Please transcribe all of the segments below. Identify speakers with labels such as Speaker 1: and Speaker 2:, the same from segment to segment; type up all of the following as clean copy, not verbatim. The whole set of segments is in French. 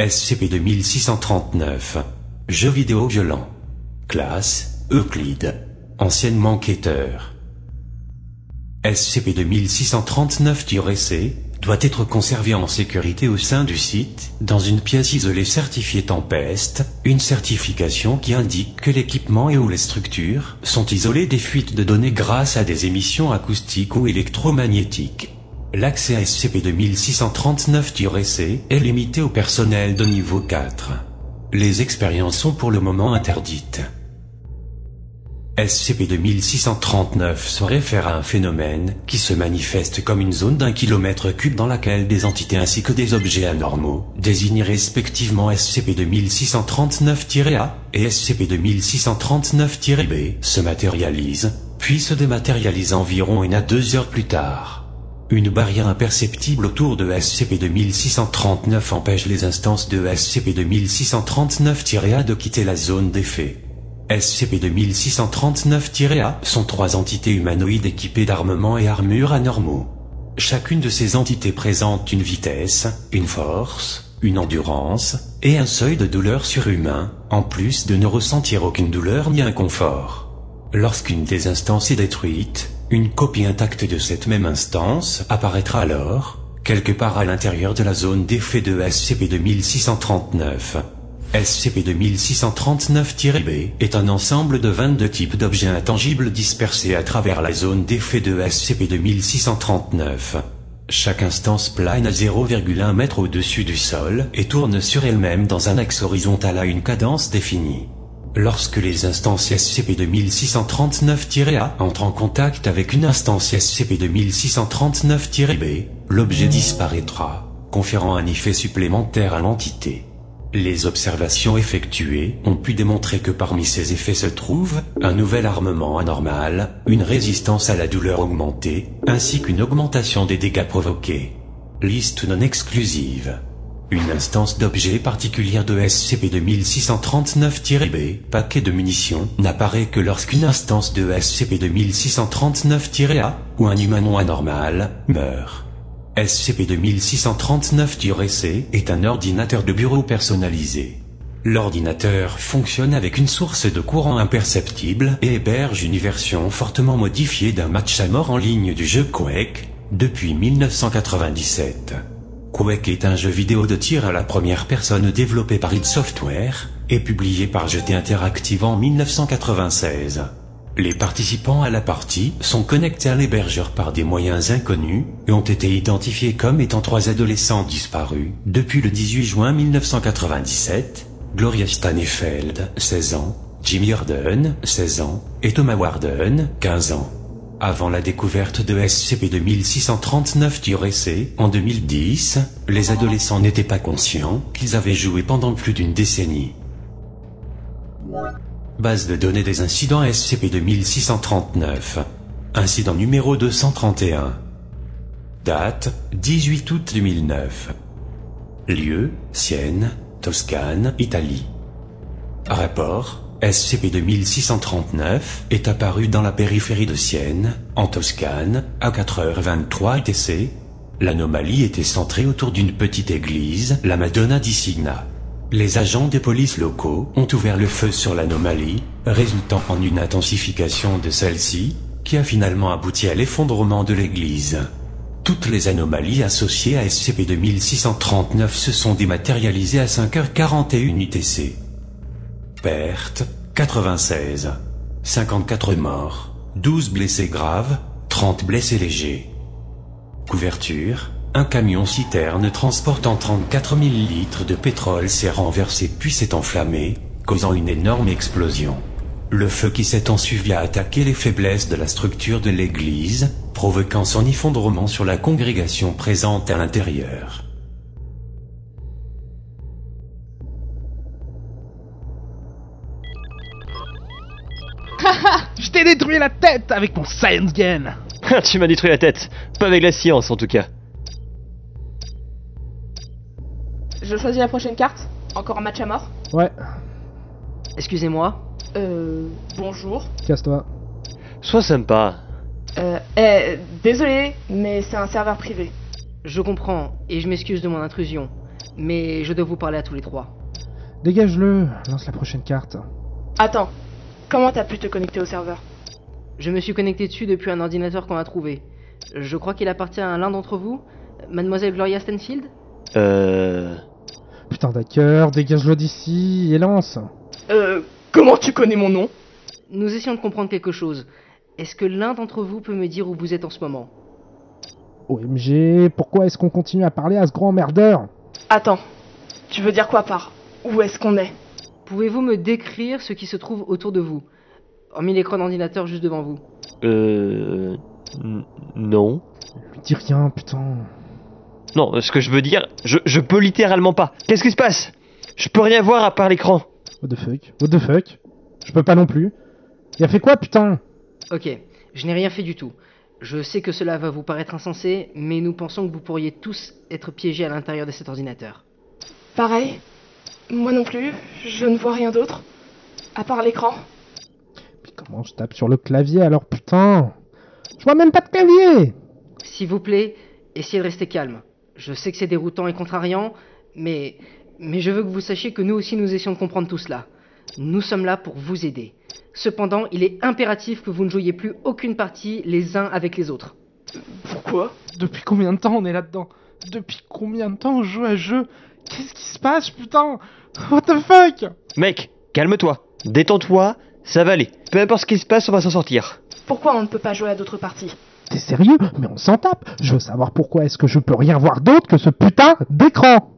Speaker 1: SCP-2639. Jeu vidéo violent. Classe, Euclide. Anciennement quêteur. SCP-2639-C doit être conservé en sécurité au sein du site, dans une pièce isolée certifiée Tempest, une certification qui indique que l'équipement et ou les structures sont isolés des fuites de données grâce à des émissions acoustiques ou électromagnétiques. L'accès à SCP-2639-C est limité au personnel de niveau 4. Les expériences sont pour le moment interdites. SCP-2639 se réfère à un phénomène qui se manifeste comme une zone d'1 km3 dans laquelle des entités ainsi que des objets anormaux, désignés respectivement SCP-2639-A et SCP-2639-B, se matérialisent, puis se dématérialisent environ 1 à 2 heures plus tard. Une barrière imperceptible autour de SCP-2639 empêche les instances de SCP-2639-A de quitter la zone d'effet. SCP-2639-A sont 3 entités humanoïdes équipées d'armements et armures anormaux. Chacune de ces entités présente une vitesse, une force, une endurance, et un seuil de douleur surhumain, en plus de ne ressentir aucune douleur ni inconfort. Lorsqu'une des instances est détruite, une copie intacte de cette même instance apparaîtra alors, quelque part à l'intérieur de la zone d'effet de SCP-2639. SCP-2639-B est un ensemble de 22 types d'objets intangibles dispersés à travers la zone d'effet de SCP-2639. Chaque instance plane à 0,1 m au-dessus du sol et tourne sur elle-même dans un axe horizontal à une cadence définie. Lorsque les instances SCP-2639-A entrent en contact avec une instance SCP-2639-B, l'objet disparaîtra, conférant un effet supplémentaire à l'entité. Les observations effectuées ont pu démontrer que parmi ces effets se trouvent un nouvel armement anormal, une résistance à la douleur augmentée, ainsi qu'une augmentation des dégâts provoqués. Liste non exclusive. Une instance d'objet particulière de SCP-2639-B, paquet de munitions, n'apparaît que lorsqu'une instance de SCP-2639-A, ou un humain non anormal, meurt. SCP-2639-C est un ordinateur de bureau personnalisé. L'ordinateur fonctionne avec une source de courant imperceptible et héberge une version fortement modifiée d'un match à mort en ligne du jeu Quake, depuis 1997. Quake est un jeu vidéo de tir à la première personne développé par id Software et publié par GT Interactive en 1996. Les participants à la partie sont connectés à l'hébergeur par des moyens inconnus et ont été identifiés comme étant 3 adolescents disparus depuis le 18 juin 1997, Gloria Stanefeld, 16 ans, Jimmy Harden, 16 ans, et Thomas Warden, 15 ans. Avant la découverte de SCP-2639-C en 2010, les adolescents n'étaient pas conscients qu'ils avaient joué pendant plus d'une décennie. Base de données des incidents SCP-2639. Incident numéro 231. Date, 18 août 2009. Lieu, Sienne, Toscane, Italie. Rapport, SCP-2639 est apparu dans la périphérie de Sienne, en Toscane, à 4h23 UTC. L'anomalie était centrée autour d'une petite église, la Madonna di Signa. Les agents de police locaux ont ouvert le feu sur l'anomalie, résultant en une intensification de celle-ci, qui a finalement abouti à l'effondrement de l'église. Toutes les anomalies associées à SCP-2639 se sont dématérialisées à 5h41 UTC. Pertes, 96. 54 morts, 12 blessés graves, 30 blessés légers. Couverture, un camion-citerne transportant 34 000 litres de pétrole s'est renversé puis s'est enflammé, causant une énorme explosion. Le feu qui s'est ensuivi a attaqué les faiblesses de la structure de l'église, provoquant son effondrement sur la congrégation présente à l'intérieur.
Speaker 2: Haha, je t'ai détruit la tête avec mon Science Gun.
Speaker 3: Tu m'as détruit la tête, pas avec la science en tout cas.
Speaker 4: Je choisis la prochaine carte. Encore un match à mort.
Speaker 2: Ouais,
Speaker 5: Excusez-moi.
Speaker 4: Bonjour.
Speaker 2: casse-toi.
Speaker 3: Sois sympa.
Speaker 4: Désolé, mais c'est un serveur privé.
Speaker 5: Je comprends, et je m'excuse de mon intrusion. Mais je dois vous parler à tous les trois.
Speaker 2: Dégage-le, lance la prochaine carte.
Speaker 4: Attends, comment t'as pu te connecter au serveur?
Speaker 5: Je me suis connecté dessus depuis un ordinateur qu'on a trouvé. Je crois qu'il appartient à l'un d'entre vous, Mademoiselle Gloria Stanfield.
Speaker 2: Putain d'accord, dégage-le d'ici et lance.
Speaker 4: Comment tu connais mon nom?
Speaker 5: Nous essayons de comprendre quelque chose. Est-ce que l'un d'entre vous peut me dire où vous êtes en ce moment?
Speaker 2: OMG, pourquoi est-ce qu'on continue à parler à ce grand emmerdeur?
Speaker 4: Attends, tu veux dire quoi par où est-ce qu'on est?
Speaker 5: Pouvez-vous me décrire ce qui se trouve autour de vous, hormis l'écran d'ordinateur juste devant vous?
Speaker 3: Non.
Speaker 2: Lui dis rien, putain.
Speaker 3: Non, ce que je veux dire, je peux littéralement pas. Qu'est-ce qui se passe? Je peux rien voir à part l'écran.
Speaker 2: What the fuck? What the fuck? Je peux pas non plus. Il a fait quoi, putain?
Speaker 5: Ok, je n'ai rien fait du tout. Je sais que cela va vous paraître insensé, mais nous pensons que vous pourriez tous être piégés à l'intérieur de cet ordinateur.
Speaker 4: Pareil. Moi non plus, je ne vois rien d'autre. À part l'écran.
Speaker 2: Puis comment je tape sur le clavier alors, putain? Je vois même pas de clavier!
Speaker 5: S'il vous plaît, essayez de rester calme. Je sais que c'est déroutant et contrariant, mais je veux que vous sachiez que nous aussi nous essayons de comprendre tout cela. Nous sommes là pour vous aider. Cependant, il est impératif que vous ne jouiez plus aucune partie les uns avec les autres.
Speaker 4: Pourquoi?
Speaker 2: Depuis combien de temps on est là-dedans? Depuis combien de temps on joue à ce jeu? Qu'est-ce qui se passe, putain? What the fuck?
Speaker 3: Mec, calme-toi. Détends-toi, ça va aller. Peu importe ce qui se passe, on va s'en sortir.
Speaker 4: Pourquoi on ne peut pas jouer à d'autres parties?
Speaker 2: T'es sérieux? Mais on s'en tape! Je veux savoir pourquoi est-ce que je peux rien voir d'autre que ce putain d'écran!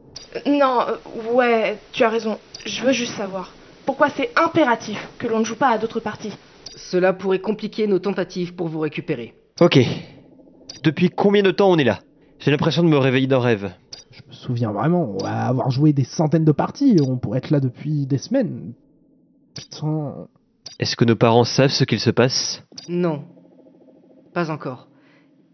Speaker 4: Non, ouais, tu as raison. Je veux juste savoir. Pourquoi c'est impératif que l'on ne joue pas à d'autres parties?
Speaker 5: Cela pourrait compliquer nos tentatives pour vous récupérer.
Speaker 3: Ok. Depuis combien de temps on est là? J'ai l'impression de me réveiller d'un rêve.
Speaker 2: Je me souviens vraiment, on va avoir joué des centaines de parties, on pourrait être là depuis des semaines. Putain...
Speaker 3: Est-ce que nos parents savent ce qu'il se passe?
Speaker 5: Non, pas encore.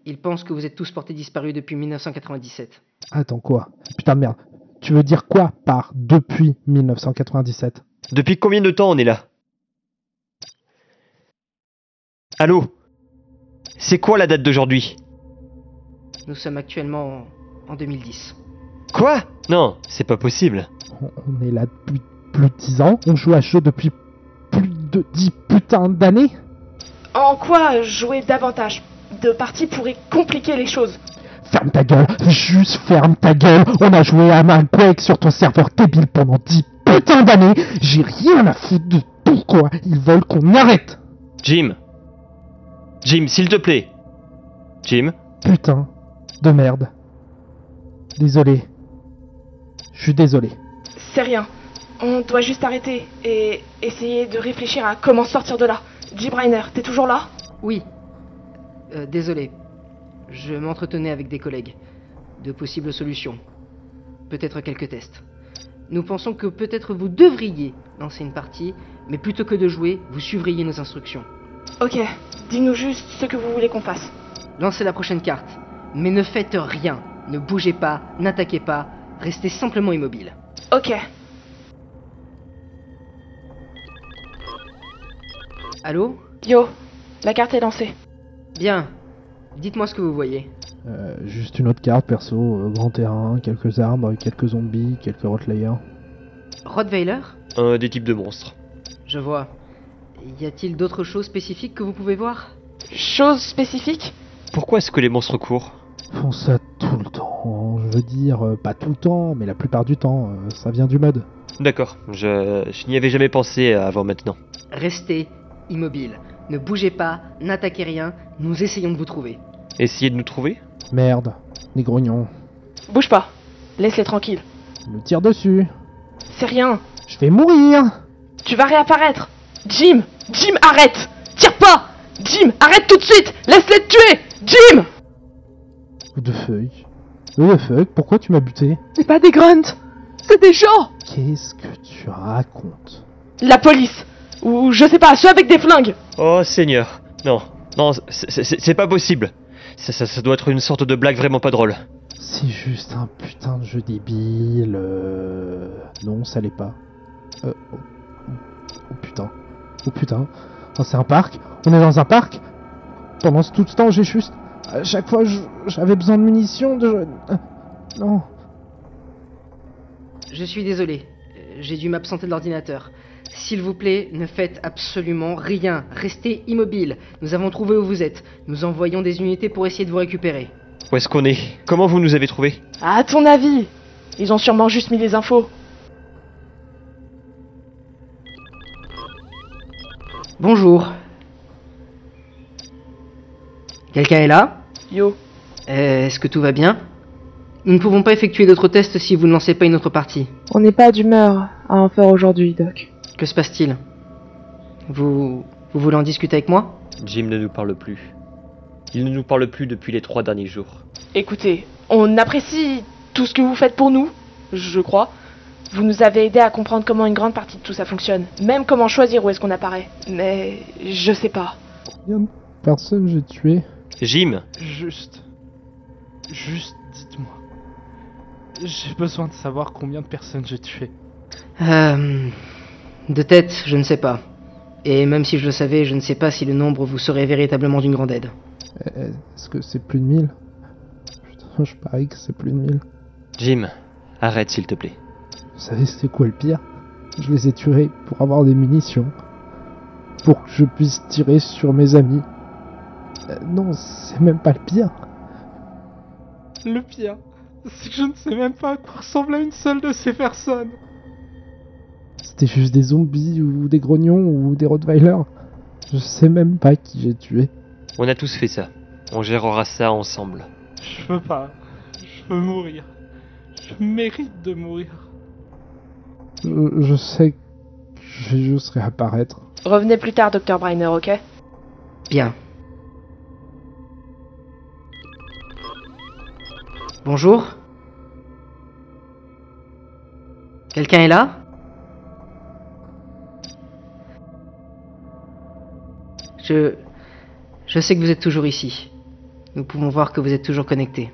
Speaker 5: Ils pensent que vous êtes tous portés disparus depuis 1997.
Speaker 2: Attends, quoi? Putain de merde. Tu veux dire quoi par depuis 1997?
Speaker 3: Depuis combien de temps on est là? Allô? C'est quoi la date d'aujourd'hui?
Speaker 5: Nous sommes actuellement en 2010.
Speaker 3: Quoi? Non, c'est pas possible.
Speaker 2: On est là depuis plus de 10 ans, on joue à ce jeu depuis plus de 10 putains d'années.
Speaker 4: En quoi jouer davantage de parties pourrait compliquer les choses?
Speaker 2: Ferme ta gueule, juste ferme ta gueule. On a joué à un Quake sur ton serveur débile pendant 10 putains d'années. J'ai rien à foutre de pourquoi ils veulent qu'on arrête.
Speaker 3: Jim, s'il te plaît. Jim?
Speaker 2: Putain de merde. Désolé. Je suis désolé.
Speaker 4: C'est rien. On doit juste arrêter et essayer de réfléchir à comment sortir de là. Jim Rainer, t'es toujours là?
Speaker 5: Oui. Désolé. Je m'entretenais avec des collègues. De possibles solutions. Peut-être quelques tests. Nous pensons que peut-être vous devriez lancer une partie, mais plutôt que de jouer, vous suivriez nos instructions.
Speaker 4: Ok, dis-nous juste ce que vous voulez qu'on fasse.
Speaker 5: Lancez la prochaine carte, mais ne faites rien. Ne bougez pas, n'attaquez pas, restez simplement immobile.
Speaker 4: Ok.
Speaker 5: Allô?
Speaker 4: Yo, la carte est lancée.
Speaker 5: Bien. Dites-moi ce que vous voyez.
Speaker 2: Juste une autre carte perso, grand terrain, quelques arbres, quelques zombies, quelques Rottweiler.
Speaker 5: Rottweiler?
Speaker 3: Un des types de monstres.
Speaker 5: Je vois. Y a-t-il d'autres choses spécifiques que vous pouvez voir?
Speaker 4: Chose spécifique?
Speaker 3: Pourquoi est-ce que les monstres courent?
Speaker 2: Font ça tout le temps, je veux dire, pas tout le temps, mais la plupart du temps, ça vient du mode.
Speaker 3: D'accord, je n'y avais jamais pensé avant maintenant.
Speaker 5: Restez immobile. Ne bougez pas, n'attaquez rien, nous essayons de vous trouver.
Speaker 3: Essayez de nous trouver?
Speaker 2: Merde, les grognons.
Speaker 4: Bouge pas. Laisse-les tranquilles.
Speaker 2: Me tire dessus.
Speaker 4: C'est rien.
Speaker 2: Je vais mourir.
Speaker 4: Tu vas réapparaître. Jim! Jim, arrête! Tire pas! Jim, arrête tout de suite! Laisse-les te tuer! Jim!
Speaker 2: What the fuck? What the fuck? Pourquoi tu m'as buté?
Speaker 4: C'est pas des grunts! C'est des gens!
Speaker 2: Qu'est-ce que tu racontes?
Speaker 4: La police! Ou je sais pas, ceux avec des flingues!
Speaker 3: Oh Seigneur, non, c'est pas possible. Ça doit être une sorte de blague vraiment pas drôle.
Speaker 2: C'est juste un putain de jeu débile. Non, ça l'est pas. Oh putain. Oh putain. Oh, c'est un parc? On est dans un parc? Pendant tout ce temps, j'ai juste... À chaque fois, j'avais besoin de munitions, de... Non.
Speaker 5: Je suis désolé. J'ai dû m'absenter de l'ordinateur. S'il vous plaît, ne faites absolument rien. Restez immobile. Nous avons trouvé où vous êtes. Nous envoyons des unités pour essayer de vous récupérer.
Speaker 3: Où est-ce qu'on est? Comment vous nous avez trouvés?
Speaker 4: À ton avis, ils ont sûrement juste mis les infos.
Speaker 5: Bonjour. Quelqu'un est là?
Speaker 4: Yo.
Speaker 5: Est-ce que tout va bien? Nous ne pouvons pas effectuer d'autres tests si vous ne lancez pas une autre partie.
Speaker 4: On n'est pas d'humeur à en faire aujourd'hui, Doc.
Speaker 5: Que se passe-t-il? Vous voulez en discuter avec moi?
Speaker 3: Jim ne nous parle plus. Il ne nous parle plus depuis les 3 derniers jours.
Speaker 4: Écoutez, on apprécie tout ce que vous faites pour nous, je crois. Vous nous avez aidé à comprendre comment une grande partie de tout ça fonctionne. Même comment choisir où est-ce qu'on apparaît. Mais je sais pas.
Speaker 2: Combien de personnes j'ai tué?
Speaker 3: Jim!
Speaker 2: Juste dites-moi. J'ai besoin de savoir combien de personnes j'ai tué.
Speaker 5: De tête, je ne sais pas. Et même si je le savais, je ne sais pas si le nombre vous serait véritablement d'une grande aide.
Speaker 2: Est-ce que c'est plus de 1000? Putain, je parie que c'est plus de 1000.
Speaker 3: Jim, arrête s'il te plaît.
Speaker 2: Vous savez c'est quoi le pire? Je les ai tués pour avoir des munitions. Pour que je puisse tirer sur mes amis. Non, c'est même pas le pire. Le pire, c'est que je ne sais même pas à quoi ressemble une seule de ces personnes. C'était juste des zombies ou des grognons ou des rottweilers. Je sais même pas qui j'ai tué.
Speaker 3: On a tous fait ça. On gérera ça ensemble.
Speaker 2: Je veux pas. Je veux mourir. Je mérite de mourir. Je sais que je vais juste réapparaître.
Speaker 4: Revenez plus tard, Dr. Briner, ok?
Speaker 5: Bien. Bonjour. Quelqu'un est là? Je sais que vous êtes toujours ici. Nous pouvons voir que vous êtes toujours connectés.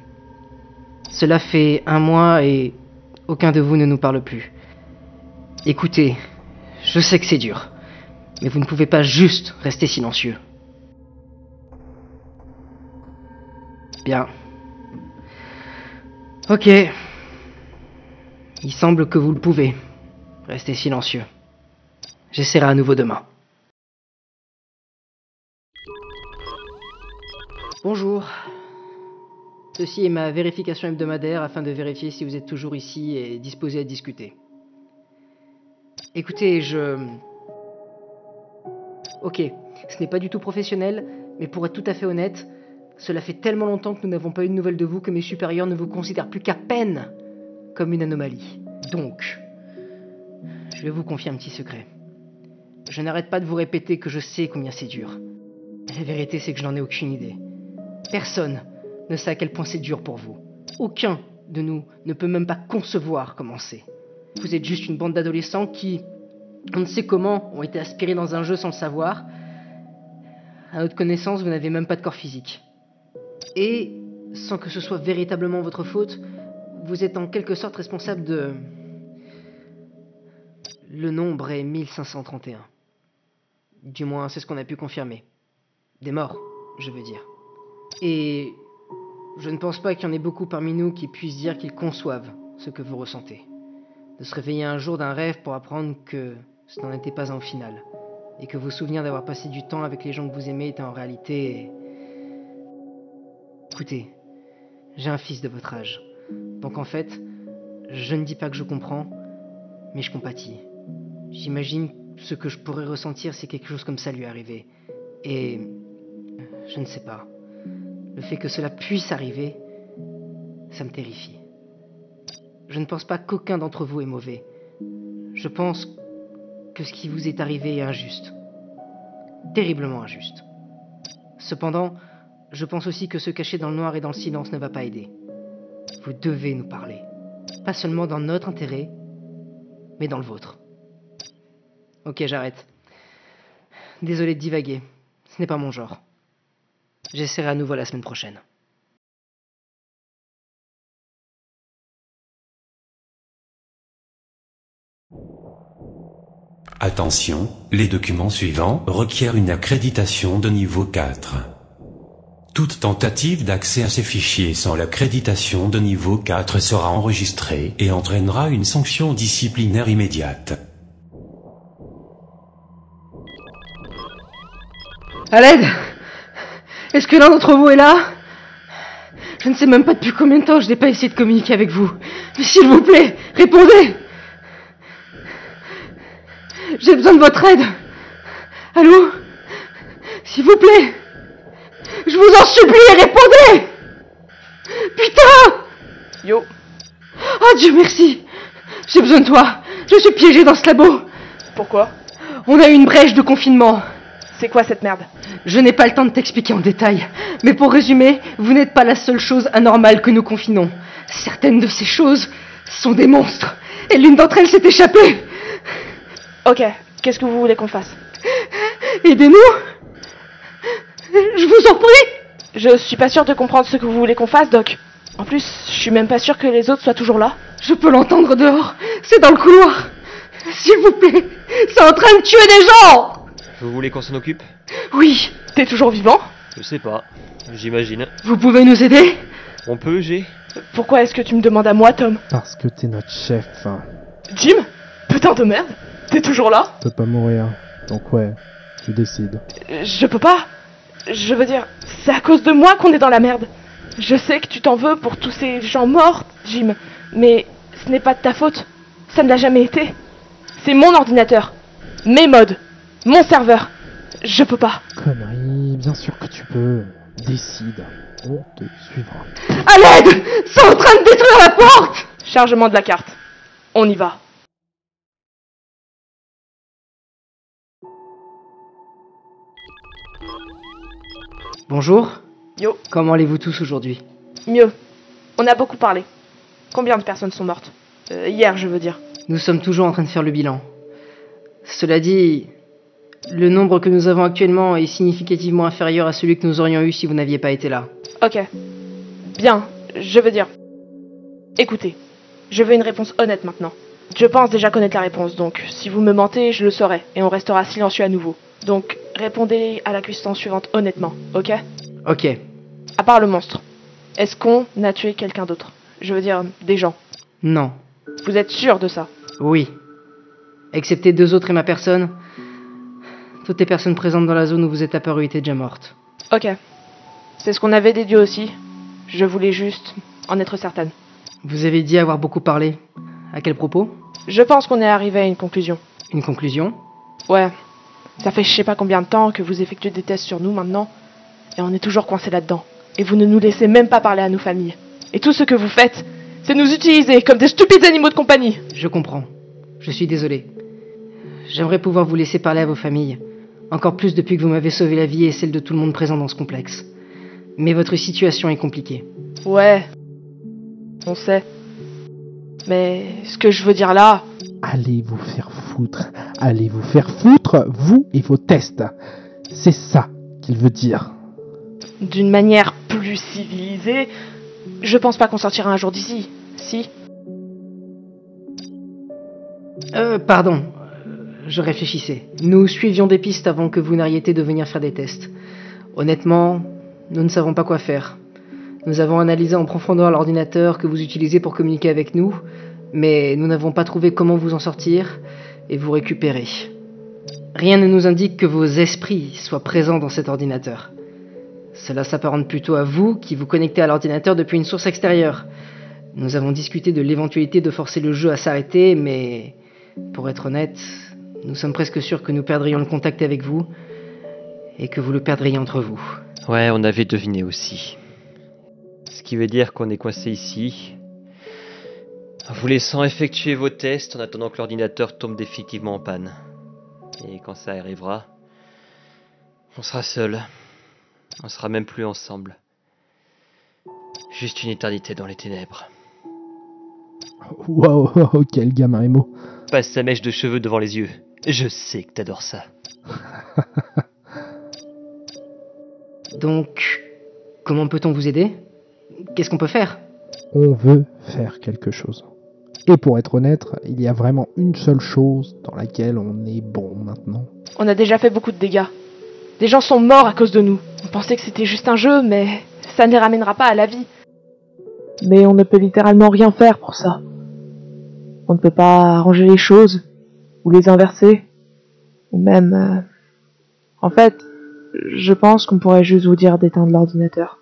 Speaker 5: Cela fait 1 mois et aucun de vous ne nous parle plus. Écoutez, je sais que c'est dur, mais vous ne pouvez pas juste rester silencieux. Bien. Ok. Il semble que vous le pouvez. Restez silencieux. J'essaierai à nouveau demain. Bonjour. Ceci est ma vérification hebdomadaire afin de vérifier si vous êtes toujours ici et disposé à discuter. Écoutez, Ok, ce n'est pas du tout professionnel, mais pour être tout à fait honnête, cela fait tellement longtemps que nous n'avons pas eu de nouvelles de vous que mes supérieurs ne vous considèrent plus qu'à peine comme une anomalie. Donc, je vais vous confier un petit secret. Je n'arrête pas de vous répéter que je sais combien c'est dur. La vérité, c'est que je n'en ai aucune idée. Personne ne sait à quel point c'est dur pour vous. Aucun de nous ne peut même pas concevoir comment c'est. Vous êtes juste une bande d'adolescents qui, on ne sait comment, ont été aspirés dans un jeu sans le savoir. À notre connaissance, vous n'avez même pas de corps physique. Et, sans que ce soit véritablement votre faute, vous êtes en quelque sorte responsable de... Le nombre est 1531. Du moins, c'est ce qu'on a pu confirmer. Des morts, je veux dire. Et je ne pense pas qu'il y en ait beaucoup parmi nous qui puissent dire qu'ils conçoivent ce que vous ressentez. De se réveiller un jour d'un rêve pour apprendre que ce n'en était pas un au final. Et que vos souvenirs d'avoir passé du temps avec les gens que vous aimez étaient en réalité... Écoutez, j'ai un fils de votre âge. Donc en fait, je ne dis pas que je comprends, mais je compatis. J'imagine ce que je pourrais ressentir si quelque chose comme ça lui arrivait. Et... je ne sais pas. Le fait que cela puisse arriver, ça me terrifie. Je ne pense pas qu'aucun d'entre vous est mauvais. Je pense que ce qui vous est arrivé est injuste. Terriblement injuste. Cependant, je pense aussi que se cacher dans le noir et dans le silence ne va pas aider. Vous devez nous parler. Pas seulement dans notre intérêt, mais dans le vôtre. Ok, j'arrête. Désolé de divaguer. Ce n'est pas mon genre. J'essaierai à nouveau la semaine prochaine.
Speaker 1: Attention, les documents suivants requièrent une accréditation de niveau 4. Toute tentative d'accès à ces fichiers sans l'accréditation de niveau 4 sera enregistrée et entraînera une sanction disciplinaire immédiate.
Speaker 5: À l'aide! Est-ce que l'un d'entre vous est là? Je ne sais même pas depuis combien de temps je n'ai pas essayé de communiquer avec vous. Mais s'il vous plaît, répondez! J'ai besoin de votre aide. Allô? S'il vous plaît. Je vous en supplie, répondez! Putain!
Speaker 4: Yo,
Speaker 5: Oh Dieu merci! J'ai besoin de toi. Je suis piégé dans ce labo.
Speaker 4: pourquoi?
Speaker 5: On a eu une brèche de confinement.
Speaker 4: C'est quoi cette merde?
Speaker 5: Je n'ai pas le temps de t'expliquer en détail. Mais pour résumer, vous n'êtes pas la seule chose anormale que nous confinons. Certaines de ces choses sont des monstres. Et l'une d'entre elles s'est échappée.
Speaker 4: Ok, qu'est-ce que vous voulez qu'on fasse?
Speaker 5: Aidez-nous! Je vous en prie!
Speaker 4: Je suis pas sûre de comprendre ce que vous voulez qu'on fasse, Doc. En plus, je suis même pas sûre que les autres soient toujours là.
Speaker 5: Je peux l'entendre dehors. C'est dans le couloir. S'il vous plaît, c'est en train de tuer des gens!
Speaker 3: Vous voulez qu'on s'en occupe?
Speaker 5: Oui,
Speaker 4: T'es toujours vivant?
Speaker 3: Je sais pas. J'imagine.
Speaker 5: vous pouvez nous aider?
Speaker 3: On peut, G?
Speaker 4: Pourquoi est-ce que tu me demandes à moi, Tom?
Speaker 2: Parce que t'es notre chef. Hein.
Speaker 4: Jim? Putain de merde! T'es toujours là?
Speaker 2: Tu peux pas mourir. Donc ouais, tu décides.
Speaker 4: Je peux pas. Je veux dire, c'est à cause de moi qu'on est dans la merde. Je sais que tu t'en veux pour tous ces gens morts, Jim, mais ce n'est pas de ta faute. Ça ne l'a jamais été. C'est mon ordinateur, mes modes, mon serveur. Je peux pas.
Speaker 2: Connerie, bien sûr que tu peux. Décide. On te suivra.
Speaker 5: À l'aide! C'est en train de détruire la porte!
Speaker 4: Chargement de la carte. On y va.
Speaker 5: Bonjour.
Speaker 4: Yo,
Speaker 5: Comment allez-vous tous aujourd'hui?
Speaker 4: mieux. On a beaucoup parlé. Combien de personnes sont mortes? Hier, je veux dire.
Speaker 5: Nous sommes toujours en train de faire le bilan. Cela dit, le nombre que nous avons actuellement est significativement inférieur à celui que nous aurions eu si vous n'aviez pas été là.
Speaker 4: Ok. Bien, je veux dire. Écoutez, je veux une réponse honnête maintenant. Je pense déjà connaître la réponse, donc si vous me mentez, je le saurai, et on restera silencieux à nouveau. Donc, répondez à la question suivante honnêtement, ok?
Speaker 5: Ok.
Speaker 4: À part le monstre, est-ce qu'on a tué quelqu'un d'autre? Je veux dire, des gens.
Speaker 5: Non.
Speaker 4: Vous êtes sûr de ça?
Speaker 5: Oui. Excepté 2 autres et ma personne, toutes les personnes présentes dans la zone où vous êtes apparu étaient déjà mortes.
Speaker 4: Ok. C'est ce qu'on avait déduit aussi. Je voulais juste en être certaine.
Speaker 5: Vous avez dit avoir beaucoup parlé. À quel propos?
Speaker 4: Je pense qu'on est arrivé à une conclusion.
Speaker 5: Une conclusion?
Speaker 4: Ouais. Ça fait je sais pas combien de temps que vous effectuez des tests sur nous maintenant, et on est toujours coincé là-dedans. Et vous ne nous laissez même pas parler à nos familles. Et tout ce que vous faites, c'est nous utiliser comme des stupides animaux de compagnie.
Speaker 5: Je comprends. Je suis désolé. J'aimerais pouvoir vous laisser parler à vos familles. Encore plus depuis que vous m'avez sauvé la vie et celle de tout le monde présent dans ce complexe. Mais votre situation est compliquée.
Speaker 4: Ouais. On sait. Mais ce que je veux dire là,
Speaker 2: Allez vous faire foutre. Allez vous faire foutre, vous et vos tests. C'est ça qu'il veut dire.
Speaker 4: d'une manière plus civilisée, je pense pas qu'on sortira un jour d'ici. Si?
Speaker 5: Pardon. Je réfléchissais. Nous suivions des pistes avant que vous n'ayez été de venir faire des tests. Honnêtement, nous ne savons pas quoi faire. Nous avons analysé en profondeur l'ordinateur que vous utilisez pour communiquer avec nous, mais nous n'avons pas trouvé comment vous en sortir et vous récupérer. Rien ne nous indique que vos esprits soient présents dans cet ordinateur. Cela s'apparente plutôt à vous qui vous connectez à l'ordinateur depuis une source extérieure. Nous avons discuté de l'éventualité de forcer le jeu à s'arrêter, mais pour être honnête, nous sommes presque sûrs que nous perdrions le contact avec vous et que vous le perdriez entre vous.
Speaker 3: Ouais, on avait deviné aussi. Ce qui veut dire qu'on est coincé ici, en vous laissant effectuer vos tests en attendant que l'ordinateur tombe définitivement en panne. Et quand ça arrivera, on sera seul. On sera même plus ensemble. Juste une éternité dans les ténèbres.
Speaker 2: Wow, quel gamin émo.
Speaker 3: Passe sa mèche de cheveux devant les yeux. Je sais que t'adores ça.
Speaker 5: Donc, comment peut-on vous aider? Qu'est-ce qu'on peut faire?
Speaker 2: On veut faire quelque chose. Et pour être honnête, il y a vraiment une seule chose dans laquelle on est bon maintenant.
Speaker 4: On a déjà fait beaucoup de dégâts. Des gens sont morts à cause de nous. On pensait que c'était juste un jeu, mais ça ne les ramènera pas à la vie. Mais on ne peut littéralement rien faire pour ça. On ne peut pas arranger les choses, ou les inverser, ou même... En fait, je pense qu'on pourrait juste vous dire d'éteindre l'ordinateur.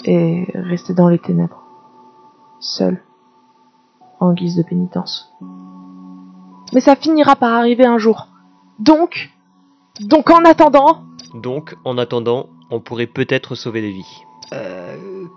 Speaker 4: Et rester dans les ténèbres. Seul. En guise de pénitence. Mais ça finira par arriver un jour. Donc en attendant...
Speaker 3: Donc, en attendant, on pourrait peut-être sauver des vies.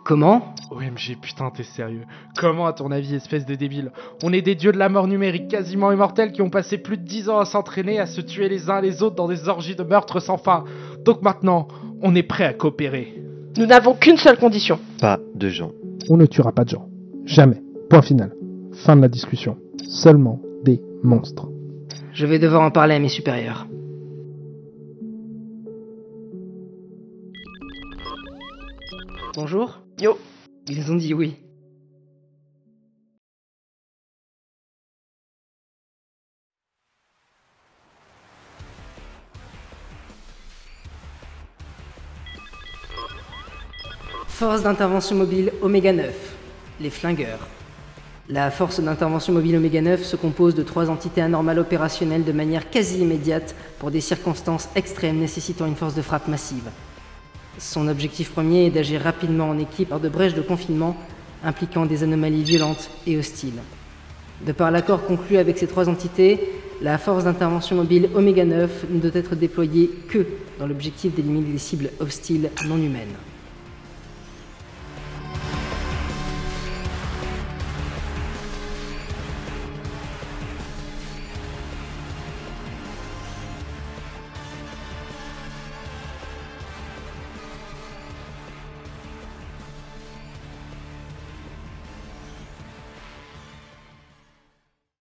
Speaker 5: Comment?
Speaker 2: OMG, putain, t'es sérieux? Comment, à ton avis, espèce de débile? On est des dieux de la mort numérique quasiment immortels qui ont passé plus de 10 ans à s'entraîner, à se tuer les uns les autres dans des orgies de meurtre sans fin. Donc maintenant, on est prêt à coopérer.
Speaker 4: Nous n'avons qu'une seule condition.
Speaker 3: Pas de gens.
Speaker 2: On ne tuera pas de gens. Jamais. Point final. Fin de la discussion. Seulement des monstres.
Speaker 5: Je vais devoir en parler à mes supérieurs. Bonjour.
Speaker 4: Yo.
Speaker 5: Ils ont dit oui. Force d'intervention mobile Oméga 9. Les flingueurs. La force d'intervention mobile Oméga 9 se compose de 3 entités anormales opérationnelles de manière quasi immédiate pour des circonstances extrêmes nécessitant une force de frappe massive. Son objectif premier est d'agir rapidement en équipe lors de brèches de confinement impliquant des anomalies violentes et hostiles. De par l'accord conclu avec ces 3 entités, la force d'intervention mobile Oméga 9 ne doit être déployée que dans l'objectif d'éliminer des cibles hostiles non humaines.